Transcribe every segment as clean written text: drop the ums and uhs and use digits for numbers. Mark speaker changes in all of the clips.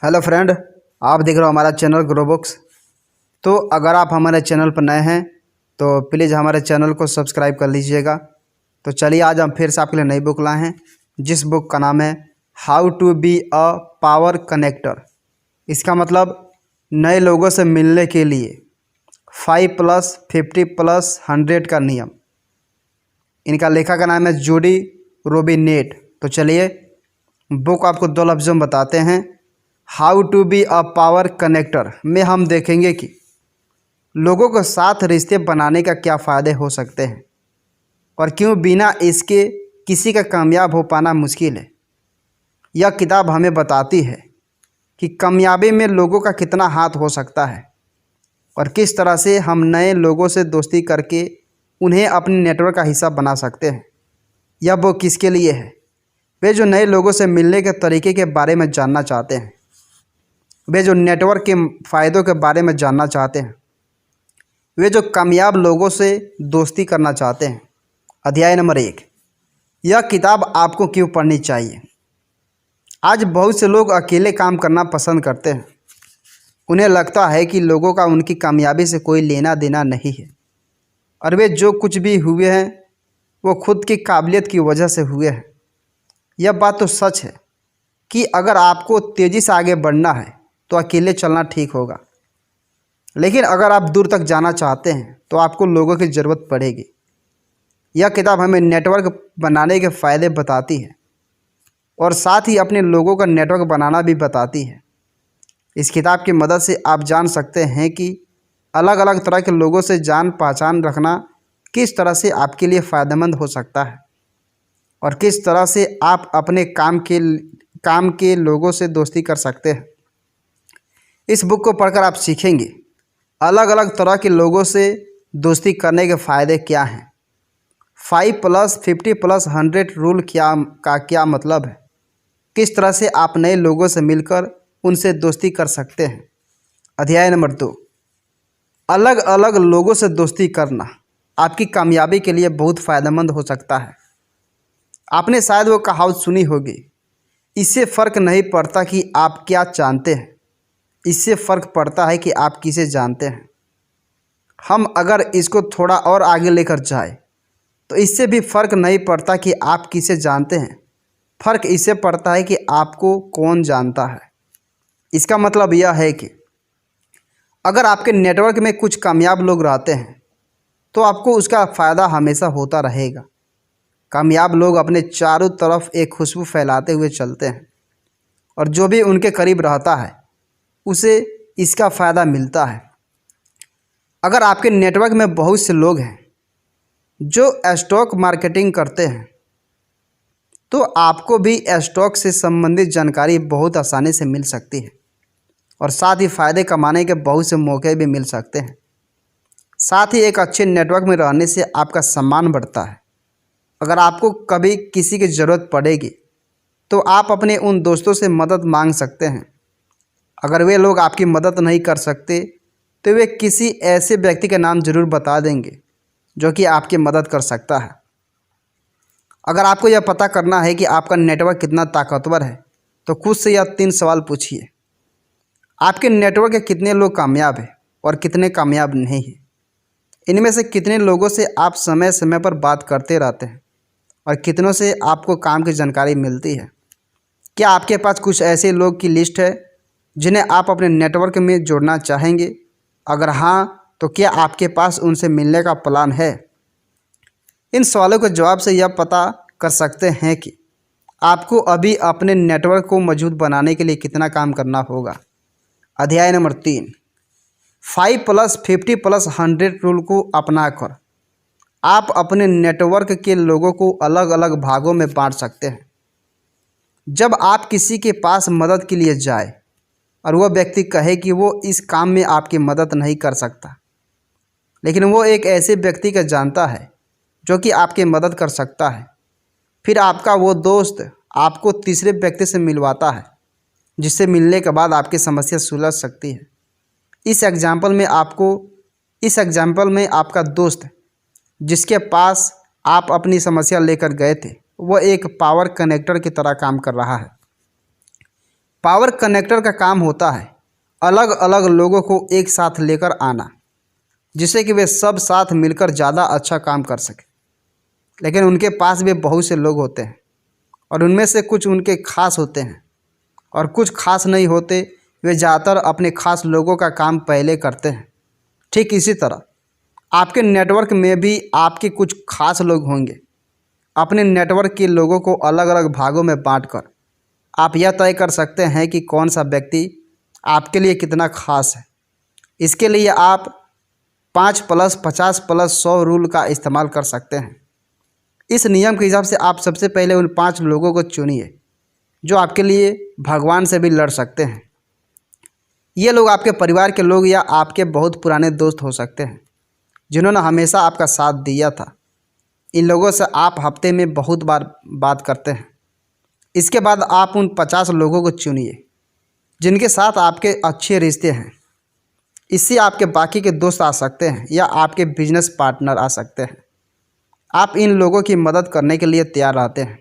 Speaker 1: Hello friend, आप देख रहे हो हमारा चैनल ग्रोबुक्स। तो अगर आप हमारे चैनल पर नए हैं तो प्लीज़ हमारे चैनल को सब्सक्राइब कर लीजिएगा। तो चलिए आज हम फिर से आपके लिए नई बुक लाए हैं, जिस बुक का नाम है how to be a power connector. इसका मतलब नए लोगों से मिलने के लिए 5+50+100 का नियम। इनका लेखक का नाम है जूडी रोबिनेट। तो चलिए बुक आपको दो लफ्ज़ों में बताते हैं। How to be a power connector में हम देखेंगे कि लोगों के साथ रिश्ते बनाने का क्या फ़ायदे हो सकते हैं और क्यों बिना इसके किसी का कामयाब हो पाना मुश्किल है। यह किताब हमें बताती है कि कामयाबी में लोगों का कितना हाथ हो सकता है और किस तरह से हम नए लोगों से दोस्ती करके उन्हें अपने नेटवर्क का हिस्सा बना सकते हैं। यह बुक किसके लिए है? वे जो नए लोगों से मिलने के तरीके के बारे में जानना चाहते हैं, वे जो नेटवर्क के फ़ायदों के बारे में जानना चाहते हैं, वे जो कामयाब लोगों से दोस्ती करना चाहते हैं। अध्याय नंबर 1, यह किताब आपको क्यों पढ़नी चाहिए। आज बहुत से लोग अकेले काम करना पसंद करते हैं। उन्हें लगता है कि लोगों का उनकी कामयाबी से कोई लेना देना नहीं है और वे जो कुछ भी हुए हैं वो खुद की काबिलियत की वजह से हुए हैं। यह बात तो सच है कि अगर आपको तेज़ी से आगे बढ़ना है तो अकेले चलना ठीक होगा, लेकिन अगर आप दूर तक जाना चाहते हैं तो आपको लोगों की ज़रूरत पड़ेगी। यह किताब हमें नेटवर्क बनाने के फ़ायदे बताती है और साथ ही अपने लोगों का नेटवर्क बनाना भी बताती है। इस किताब की मदद से आप जान सकते हैं कि अलग अलग तरह के लोगों से जान पहचान रखना किस तरह से आपके लिए फ़ायदेमंद हो सकता है और किस तरह से आप अपने काम के लोगों से दोस्ती कर सकते हैं। इस बुक को पढ़कर आप सीखेंगे अलग अलग तरह के लोगों से दोस्ती करने के फ़ायदे क्या हैं। 5+50+100 रूल क्या मतलब है, किस तरह से आप नए लोगों से मिलकर उनसे दोस्ती कर सकते हैं। अध्याय नंबर 2, अलग अलग लोगों से दोस्ती करना आपकी कामयाबी के लिए बहुत फ़ायदेमंद हो सकता है। आपने शायद वो कहावत सुनी होगी, इससे फ़र्क नहीं पड़ता कि आप क्या जानते हैं, इससे फ़र्क पड़ता है कि आप किसे जानते हैं। हम अगर इसको थोड़ा और आगे लेकर जाए तो इससे भी फ़र्क नहीं पड़ता कि आप किसे जानते हैं, फ़र्क इससे पड़ता है कि आपको कौन जानता है। इसका मतलब यह है कि अगर आपके नेटवर्क में कुछ कामयाब लोग रहते हैं तो आपको उसका फ़ायदा हमेशा होता रहेगा। कामयाब लोग अपने चारों तरफ एक खुशबू फैलाते हुए चलते हैं और जो भी उनके करीब रहता है उसे इसका फ़ायदा मिलता है। अगर आपके नेटवर्क में बहुत से लोग हैं जो स्टॉक मार्केटिंग करते हैं तो आपको भी स्टॉक से संबंधित जानकारी बहुत आसानी से मिल सकती है और साथ ही फ़ायदे कमाने के बहुत से मौके भी मिल सकते हैं। साथ ही एक अच्छे नेटवर्क में रहने से आपका सम्मान बढ़ता है। अगर आपको कभी किसी की ज़रूरत पड़ेगी तो आप अपने उन दोस्तों से मदद मांग सकते हैं। अगर वे लोग आपकी मदद नहीं कर सकते तो वे किसी ऐसे व्यक्ति का नाम ज़रूर बता देंगे जो कि आपकी मदद कर सकता है। अगर आपको यह पता करना है कि आपका नेटवर्क कितना ताकतवर है तो खुद से यह 3 सवाल पूछिए। आपके नेटवर्क के कितने लोग कामयाब हैं और कितने कामयाब नहीं हैं। इनमें से कितने लोगों से आप समय समय पर बात करते रहते हैं और कितनों से आपको काम की जानकारी मिलती है। क्या आपके पास कुछ ऐसे लोग की लिस्ट है जिन्हें आप अपने नेटवर्क में जोड़ना चाहेंगे? अगर हाँ, तो क्या आपके पास उनसे मिलने का प्लान है? इन सवालों के जवाब से यह पता कर सकते हैं कि आपको अभी अपने नेटवर्क को मजबूत बनाने के लिए कितना काम करना होगा। अध्याय नंबर 3, 5+50+100 रूल को अपनाकर आप अपने नेटवर्क के लोगों को अलग अलग भागों में बांट सकते हैं। जब आप किसी के पास मदद के लिए जाए और वह व्यक्ति कहे कि वो इस काम में आपकी मदद नहीं कर सकता, लेकिन वो एक ऐसे व्यक्ति को जानता है जो कि आपकी मदद कर सकता है, फिर आपका वो दोस्त आपको तीसरे व्यक्ति से मिलवाता है जिससे मिलने के बाद आपकी समस्या सुलझ सकती है। इस एग्जाम्पल में आपका दोस्त जिसके पास आप अपनी समस्या लेकर गए थे वह एक पावर कनेक्टर की तरह काम कर रहा है। पावर कनेक्टर का काम होता है अलग अलग लोगों को एक साथ लेकर आना, जिससे कि वे सब साथ मिलकर ज़्यादा अच्छा काम कर सकें। लेकिन उनके पास भी बहुत से लोग होते हैं और उनमें से कुछ उनके खास होते हैं और कुछ खास नहीं होते। वे ज़्यादातर अपने खास लोगों का काम पहले करते हैं। ठीक इसी तरह आपके नेटवर्क में भी आपके कुछ खास लोग होंगे। अपने नेटवर्क के लोगों को अलग अलग भागों में बांटकर आप यह तय कर सकते हैं कि कौन सा व्यक्ति आपके लिए कितना खास है। इसके लिए आप 5+50+100 रूल का इस्तेमाल कर सकते हैं। इस नियम के हिसाब से आप सबसे पहले उन 5 लोगों को चुनिए जो आपके लिए भगवान से भी लड़ सकते हैं। ये लोग आपके परिवार के लोग या आपके बहुत पुराने दोस्त हो सकते हैं जिन्होंने हमेशा आपका साथ दिया था। इन लोगों से आप हफ्ते में बहुत बार बात करते हैं। इसके बाद आप उन 50 लोगों को चुनिए जिनके साथ आपके अच्छे रिश्ते हैं। इससे आपके बाकी के दोस्त आ सकते हैं या आपके बिजनेस पार्टनर आ सकते हैं। आप इन लोगों की मदद करने के लिए तैयार रहते हैं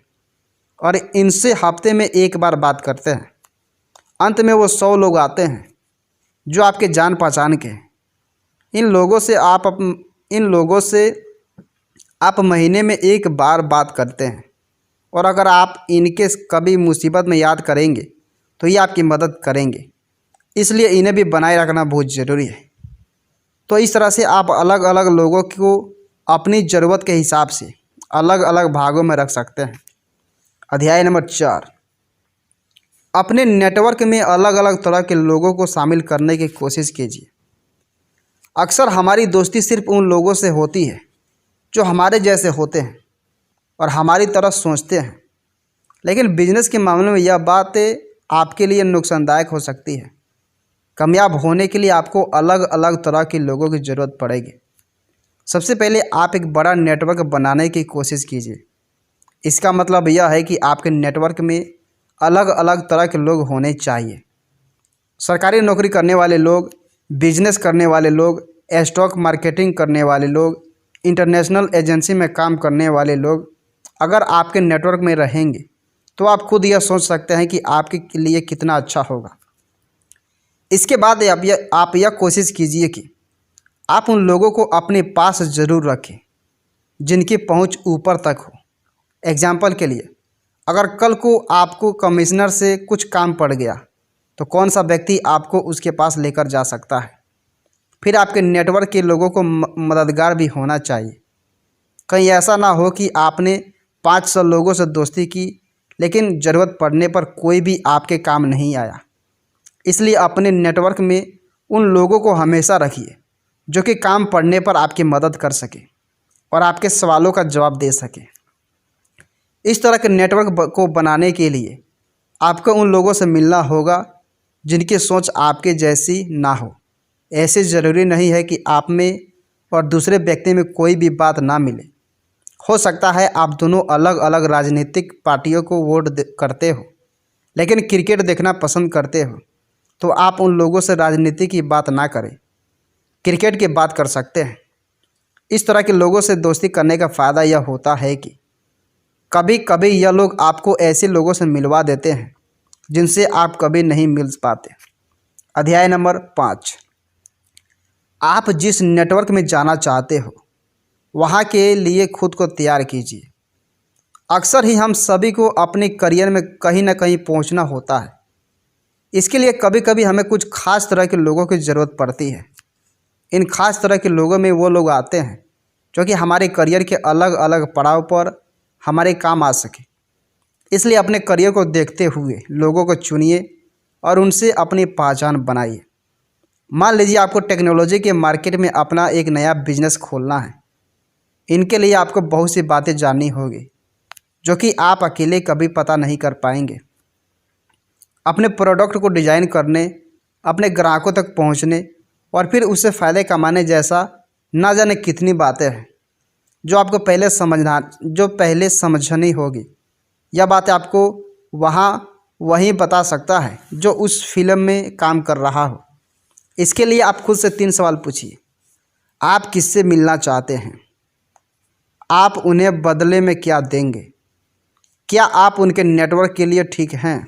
Speaker 1: और इनसे हफ्ते में एक बार बात करते हैं। अंत में वो 100 लोग आते हैं जो आपके जान पहचान के हैं। इन लोगों से आप महीने में एक बार बात करते हैं और अगर आप इनके कभी मुसीबत में याद करेंगे तो ये आपकी मदद करेंगे। इसलिए इन्हें भी बनाए रखना बहुत ज़रूरी है। तो इस तरह से आप अलग अलग लोगों को अपनी ज़रूरत के हिसाब से अलग अलग भागों में रख सकते हैं। अध्याय नंबर 4, अपने नेटवर्क में अलग अलग तरह के लोगों को शामिल करने की कोशिश कीजिए। अक्सर हमारी दोस्ती सिर्फ उन लोगों से होती है जो हमारे जैसे होते हैं और हमारी तरह सोचते हैं। लेकिन बिजनेस के मामले में यह बात आपके लिए नुकसानदायक हो सकती है। कामयाब होने के लिए आपको अलग अलग तरह के लोगों की ज़रूरत पड़ेगी। सबसे पहले आप एक बड़ा नेटवर्क बनाने की कोशिश कीजिए। इसका मतलब यह है कि आपके नेटवर्क में अलग अलग तरह के लोग होने चाहिए। सरकारी नौकरी करने वाले लोग, बिजनेस करने वाले लोग, स्टॉक मार्केटिंग करने वाले लोग, इंटरनेशनल एजेंसी में काम करने वाले लोग अगर आपके नेटवर्क में रहेंगे तो आप खुद यह सोच सकते हैं कि आपके लिए कितना अच्छा होगा। इसके बाद आप यह कोशिश कीजिए कि आप उन लोगों को अपने पास ज़रूर रखें जिनकी पहुंच ऊपर तक हो। एग्जाम्पल के लिए, अगर कल को आपको कमिश्नर से कुछ काम पड़ गया तो कौन सा व्यक्ति आपको उसके पास लेकर जा सकता है। फिर आपके नेटवर्क के लोगों को मददगार भी होना चाहिए। कहीं ऐसा ना हो कि आपने 500 लोगों से दोस्ती की लेकिन ज़रूरत पड़ने पर कोई भी आपके काम नहीं आया। इसलिए अपने नेटवर्क में उन लोगों को हमेशा रखिए जो कि काम पड़ने पर आपकी मदद कर सके और आपके सवालों का जवाब दे सके। इस तरह के नेटवर्क को बनाने के लिए आपको उन लोगों से मिलना होगा जिनकी सोच आपके जैसी ना हो। ऐसे ज़रूरी नहीं है कि आप में और दूसरे व्यक्ति में कोई भी बात ना मिले। हो सकता है आप दोनों अलग अलग राजनीतिक पार्टियों को वोट करते हो लेकिन क्रिकेट देखना पसंद करते हो, तो आप उन लोगों से राजनीति की बात ना करें, क्रिकेट की बात कर सकते हैं। इस तरह के लोगों से दोस्ती करने का फ़ायदा यह होता है कि कभी कभी यह लोग आपको ऐसे लोगों से मिलवा देते हैं जिनसे आप कभी नहीं मिल पाते। अध्याय नंबर 5, आप जिस नेटवर्क में जाना चाहते हो वहाँ के लिए खुद को तैयार कीजिए। अक्सर ही हम सभी को अपने करियर में कहीं ना कहीं पहुँचना होता है। इसके लिए कभी कभी हमें कुछ खास तरह के लोगों की ज़रूरत पड़ती है। इन खास तरह के लोगों में वो लोग आते हैं जो कि हमारे करियर के अलग अलग पड़ाव पर हमारे काम आ सके। इसलिए अपने करियर को देखते हुए लोगों को चुनिए और उनसे अपनी पहचान बनाइए। मान लीजिए आपको टेक्नोलॉजी के मार्केट में अपना एक नया बिजनेस खोलना है। इनके लिए आपको बहुत सी बातें जाननी होगी जो कि आप अकेले कभी पता नहीं कर पाएंगे। अपने प्रोडक्ट को डिज़ाइन करने, अपने ग्राहकों तक पहुंचने और फिर उससे फ़ायदे कमाने जैसा ना जाने कितनी बातें हैं जो आपको पहले समझनी होगी। यह बातें आपको वहीं बता सकता है जो उस फिल्म में काम कर रहा हो। इसके लिए आप खुद से 3 सवाल पूछिए। आप किससे मिलना चाहते हैं? आप उन्हें बदले में क्या देंगे? क्या आप उनके नेटवर्क के लिए ठीक हैं?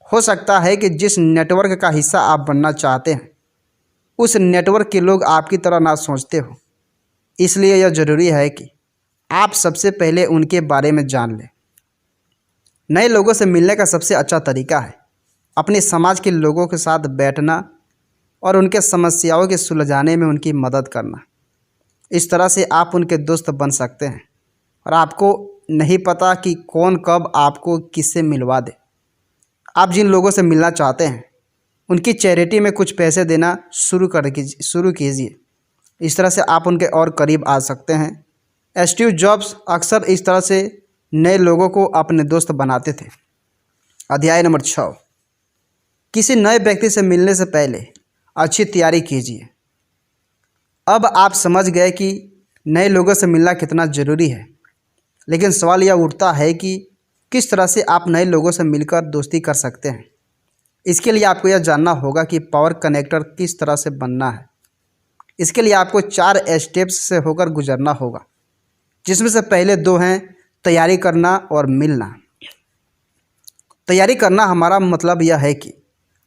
Speaker 1: हो सकता है कि जिस नेटवर्क का हिस्सा आप बनना चाहते हैं उस नेटवर्क के लोग आपकी तरह ना सोचते हो। इसलिए यह ज़रूरी है कि आप सबसे पहले उनके बारे में जान लें। नए लोगों से मिलने का सबसे अच्छा तरीका है अपने समाज के लोगों के साथ बैठना और उनके समस्याओं के सुलझाने में उनकी मदद करना। इस तरह से आप उनके दोस्त बन सकते हैं और आपको नहीं पता कि कौन कब आपको किससे मिलवा दे। आप जिन लोगों से मिलना चाहते हैं उनकी चैरिटी में कुछ पैसे देना शुरू कीजिए। इस तरह से आप उनके और करीब आ सकते हैं। स्टीव जॉब्स अक्सर इस तरह से नए लोगों को अपने दोस्त बनाते थे। अध्याय नंबर 6, किसी नए व्यक्ति से मिलने से पहले अच्छी तैयारी कीजिए। अब आप समझ गए कि नए लोगों से मिलना कितना ज़रूरी है, लेकिन सवाल यह उठता है कि किस तरह से आप नए लोगों से मिलकर दोस्ती कर सकते हैं। इसके लिए आपको यह जानना होगा कि पावर कनेक्टर किस तरह से बनना है। इसके लिए आपको 4 स्टेप्स से होकर गुजरना होगा, जिसमें से पहले 2 हैं तैयारी करना और मिलना। तैयारी करना हमारा मतलब यह है कि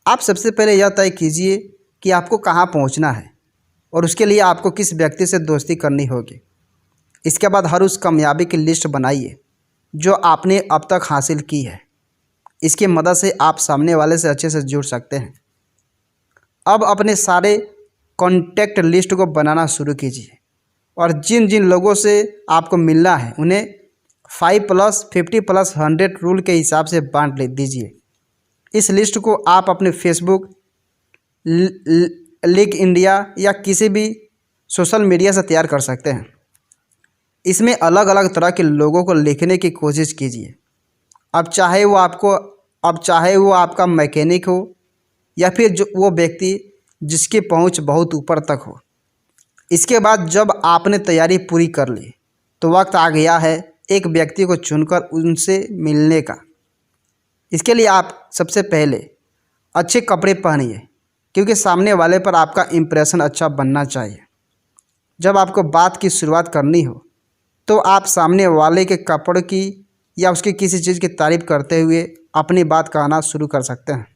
Speaker 1: आप सबसे पहले यह तय कीजिए कि आपको कहाँ पहुँचना है और उसके लिए आपको किस व्यक्ति से दोस्ती करनी होगी। इसके बाद हर उस कामयाबी की लिस्ट बनाइए जो आपने अब तक हासिल की है। इसकी मदद से आप सामने वाले से अच्छे से जुड़ सकते हैं। अब अपने सारे कॉन्टैक्ट लिस्ट को बनाना शुरू कीजिए और जिन जिन लोगों से आपको मिलना है उन्हें 5+50+100 रूल के हिसाब से बांट दीजिए। इस लिस्ट को आप अपने फेसबुक, लिंक्डइन या किसी भी सोशल मीडिया से तैयार कर सकते हैं। इसमें अलग अलग तरह के लोगों को लिखने की कोशिश कीजिए। अब चाहे वो आपका मैकेनिक हो या फिर वो व्यक्ति जिसकी पहुंच बहुत ऊपर तक हो। इसके बाद जब आपने तैयारी पूरी कर ली तो वक्त आ गया है एक व्यक्ति को चुनकर उनसे मिलने का। इसके लिए आप सबसे पहले अच्छे कपड़े पहनिए, क्योंकि सामने वाले पर आपका इम्प्रेशन अच्छा बनना चाहिए। जब आपको बात की शुरुआत करनी हो तो आप सामने वाले के कपड़े की या उसकी किसी चीज़ की तारीफ़ करते हुए अपनी बात कहना शुरू कर सकते हैं।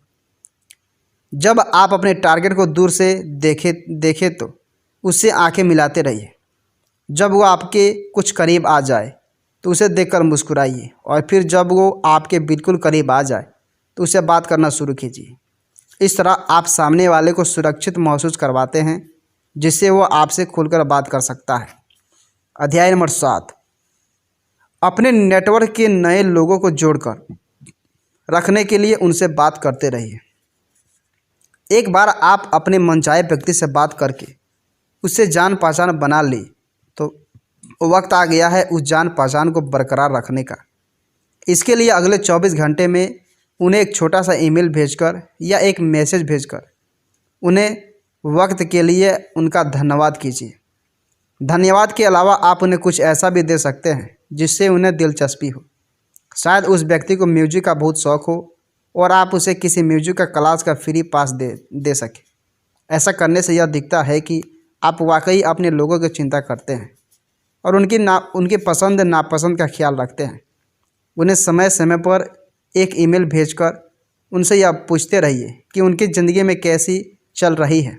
Speaker 1: जब आप अपने टारगेट को दूर से देखे तो उससे आंखें मिलाते रहिए। जब वो आपके कुछ करीब आ जाए तो उसे देखकर मुस्कुराइए और फिर जब वो आपके बिल्कुल करीब आ जाए तो उससे बात करना शुरू कीजिए। इस तरह आप सामने वाले को सुरक्षित महसूस करवाते हैं, जिससे वो आपसे खुलकर बात कर सकता है। अध्याय नंबर 7, अपने नेटवर्क के नए लोगों को जोड़कर रखने के लिए उनसे बात करते रहिए। एक बार आप अपने मनचाहे व्यक्ति से बात करके उससे जान पहचान बना ली तो वक्त आ गया है उस जान पहचान को बरकरार रखने का। इसके लिए अगले 24 घंटे में उन्हें एक छोटा सा ईमेल भेजकर या एक मैसेज भेजकर उन्हें वक्त के लिए उनका धन्यवाद कीजिए। धन्यवाद के अलावा आप उन्हें कुछ ऐसा भी दे सकते हैं जिससे उन्हें दिलचस्पी हो। शायद उस व्यक्ति को म्यूजिक का बहुत शौक़ हो और आप उसे किसी म्यूजिक का क्लास का फ्री पास दे सकें। ऐसा करने से यह दिखता है कि आप वाकई अपने लोगों की चिंता करते हैं और उनकी पसंद नापसंद का ख्याल रखते हैं। उन्हें समय समय पर एक ईमेल भेजकर उनसे यह पूछते रहिए कि उनकी ज़िंदगी में कैसी चल रही है।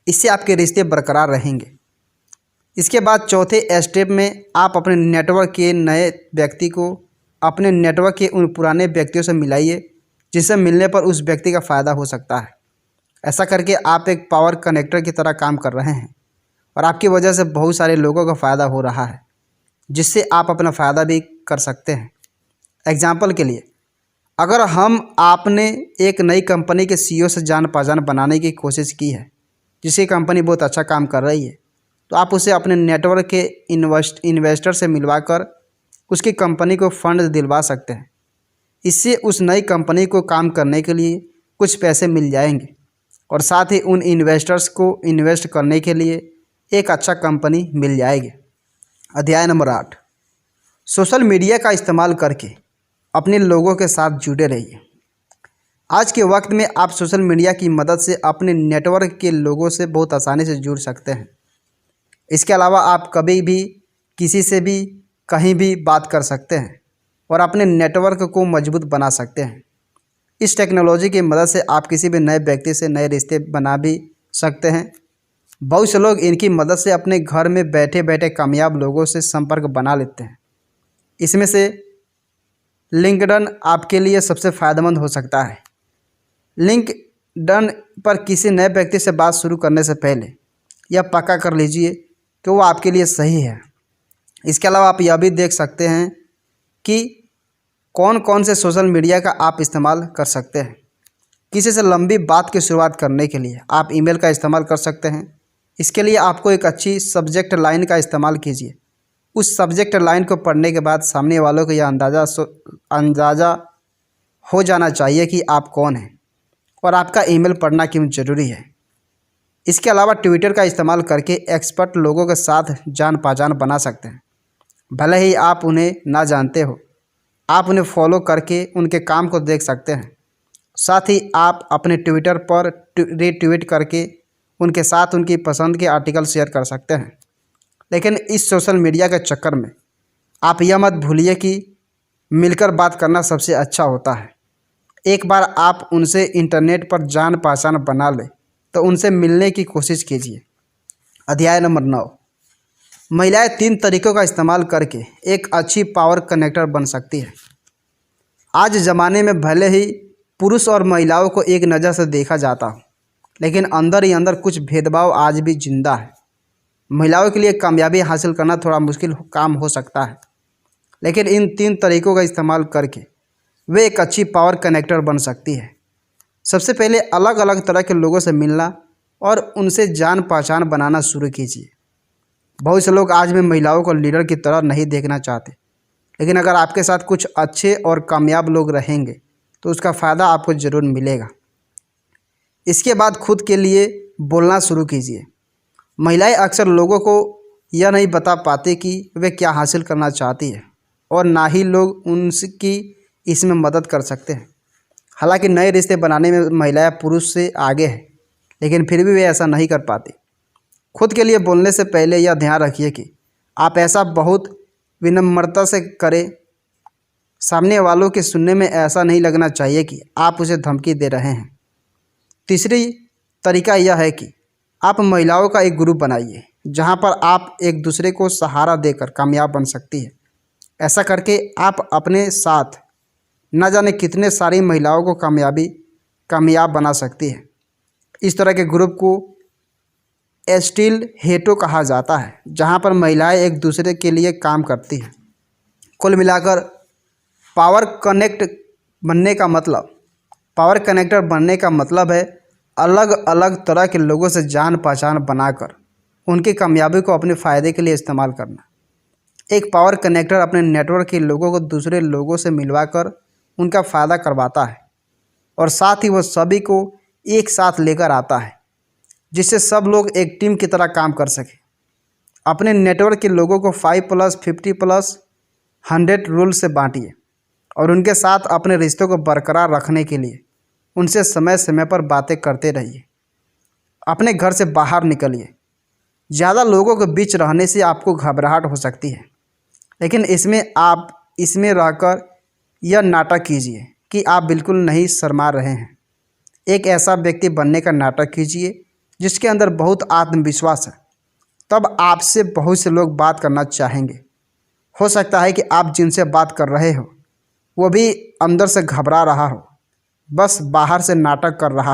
Speaker 1: इससे आपके रिश्ते बरकरार रहेंगे। इसके बाद चौथे स्टेप में आप अपने नेटवर्क के नए व्यक्ति को अपने नेटवर्क के उन पुराने व्यक्तियों से मिलाइए जिससे मिलने पर उस व्यक्ति का फ़ायदा हो सकता है। ऐसा करके आप एक पावर कनेक्टर की तरह काम कर रहे हैं और आपकी वजह से बहुत सारे लोगों का फ़ायदा हो रहा है, जिससे आप अपना फ़ायदा भी कर सकते हैं। एग्जाम्पल के लिए, अगर आपने एक नई कंपनी के CEO से जान पहचान बनाने की कोशिश की है, जिसकी कंपनी बहुत अच्छा काम कर रही है, तो आप उसे अपने नेटवर्क के इन्वेस्टर से मिलवाकर उसकी कंपनी को फंड दिलवा सकते हैं। इससे उस नई कंपनी को काम करने के लिए कुछ पैसे मिल जाएंगे और साथ ही उन इन्वेस्टर्स को इन्वेस्ट करने के लिए एक अच्छा कंपनी मिल जाएगी। अध्याय नंबर 8, सोशल मीडिया का इस्तेमाल करके अपने लोगों के साथ जुड़े रहिए। आज के वक्त में आप सोशल मीडिया की मदद से अपने नेटवर्क के लोगों से बहुत आसानी से जुड़ सकते हैं। इसके अलावा आप कभी भी किसी से भी कहीं भी बात कर सकते हैं और अपने नेटवर्क को मजबूत बना सकते हैं। इस टेक्नोलॉजी की मदद से आप किसी भी नए व्यक्ति से नए रिश्ते बना भी सकते हैं। बहुत से लोग इनकी मदद से अपने घर में बैठे बैठे कामयाब लोगों से संपर्क बना लेते हैं। इसमें से लिंक्डइन आपके लिए सबसे फ़ायदेमंद हो सकता है। लिंक्डइन पर किसी नए व्यक्ति से बात शुरू करने से पहले यह पक्का कर लीजिए कि वो आपके लिए सही है। इसके अलावा आप यह भी देख सकते हैं कि कौन कौन से सोशल मीडिया का आप इस्तेमाल कर सकते हैं। किसी से लंबी बात की शुरुआत करने के लिए आप ईमेल का इस्तेमाल कर सकते हैं। इसके लिए आपको एक अच्छी सब्जेक्ट लाइन का इस्तेमाल कीजिए। उस सब्जेक्ट लाइन को पढ़ने के बाद सामने वालों को यह अंदाज़ा हो जाना चाहिए कि आप कौन हैं और आपका ईमेल पढ़ना क्यों ज़रूरी है। इसके अलावा ट्विटर का इस्तेमाल करके एक्सपर्ट लोगों के साथ जान पहचान बना सकते हैं। भले ही आप उन्हें ना जानते हो, आप उन्हें फॉलो करके उनके काम को देख सकते हैं। साथ ही आप अपने ट्विटर पर रीट्वीट करके उनके साथ उनकी पसंद के आर्टिकल शेयर कर सकते हैं। लेकिन इस सोशल मीडिया के चक्कर में आप यह मत भूलिए कि मिलकर बात करना सबसे अच्छा होता है। एक बार आप उनसे इंटरनेट पर जान पहचान बना लें तो उनसे मिलने की कोशिश कीजिए। अध्याय नंबर 9, महिलाएं 3 तरीक़ों का इस्तेमाल करके एक अच्छी पावर कनेक्टर बन सकती है। आज ज़माने में भले ही पुरुष और महिलाओं को एक नज़र से देखा जाता हो, लेकिन अंदर ही अंदर कुछ भेदभाव आज भी जिंदा है। महिलाओं के लिए कामयाबी हासिल करना थोड़ा मुश्किल काम हो सकता है, लेकिन इन 3 तरीक़ों का इस्तेमाल करके वे एक अच्छी पावर कनेक्टर बन सकती है। सबसे पहले अलग अलग तरह के लोगों से मिलना और उनसे जान पहचान बनाना शुरू कीजिए। बहुत से लोग आज भी महिलाओं को लीडर की तरह नहीं देखना चाहते, लेकिन अगर आपके साथ कुछ अच्छे और कामयाब लोग रहेंगे तो उसका फ़ायदा आपको ज़रूर मिलेगा। इसके बाद खुद के लिए बोलना शुरू कीजिए। महिलाएं अक्सर लोगों को यह नहीं बता पाते कि वे क्या हासिल करना चाहती है और ना ही लोग उनकी इसमें मदद कर सकते हैं। हालांकि नए रिश्ते बनाने में महिलाएं पुरुष से आगे हैं, लेकिन फिर भी वे ऐसा नहीं कर पाती। खुद के लिए बोलने से पहले यह ध्यान रखिए कि आप ऐसा बहुत विनम्रता से करें। सामने वालों के सुनने में ऐसा नहीं लगना चाहिए कि आप उसे धमकी दे रहे हैं। तीसरी तरीका यह है कि आप महिलाओं का एक ग्रुप बनाइए जहां पर आप एक दूसरे को सहारा देकर कामयाब बन सकती है। ऐसा करके आप अपने साथ न जाने कितने सारी महिलाओं को कामयाब बना सकती है। इस तरह के ग्रुप को एस्टिल हेटो कहा जाता है, जहां पर महिलाएं एक दूसरे के लिए काम करती हैं। कुल मिलाकर पावर कनेक्टर बनने का मतलब है अलग अलग तरह के लोगों से जान पहचान बनाकर उनकी कामयाबी को अपने फ़ायदे के लिए इस्तेमाल करना। एक पावर कनेक्टर अपने नेटवर्क के लोगों को दूसरे लोगों से मिलवाकर उनका फ़ायदा करवाता है और साथ ही वह सभी को एक साथ लेकर आता है, जिससे सब लोग एक टीम की तरह काम कर सकें। अपने नेटवर्क के लोगों को 5+50+100 रूल से बांटिए और उनके साथ अपने रिश्तों को बरकरार रखने के लिए उनसे समय समय पर बातें करते रहिए। अपने घर से बाहर निकलिए। ज़्यादा लोगों के बीच रहने से आपको घबराहट हो सकती है, लेकिन इसमें रहकर यह नाटक कीजिए कि आप बिल्कुल नहीं शर्मा रहे हैं। एक ऐसा व्यक्ति बनने का नाटक कीजिए जिसके अंदर बहुत आत्मविश्वास है। तब आपसे बहुत से लोग बात करना चाहेंगे। हो सकता है कि आप जिनसे बात कर रहे हो वो भी अंदर से घबरा रहा हो, बस बाहर से नाटक कर रहा हो।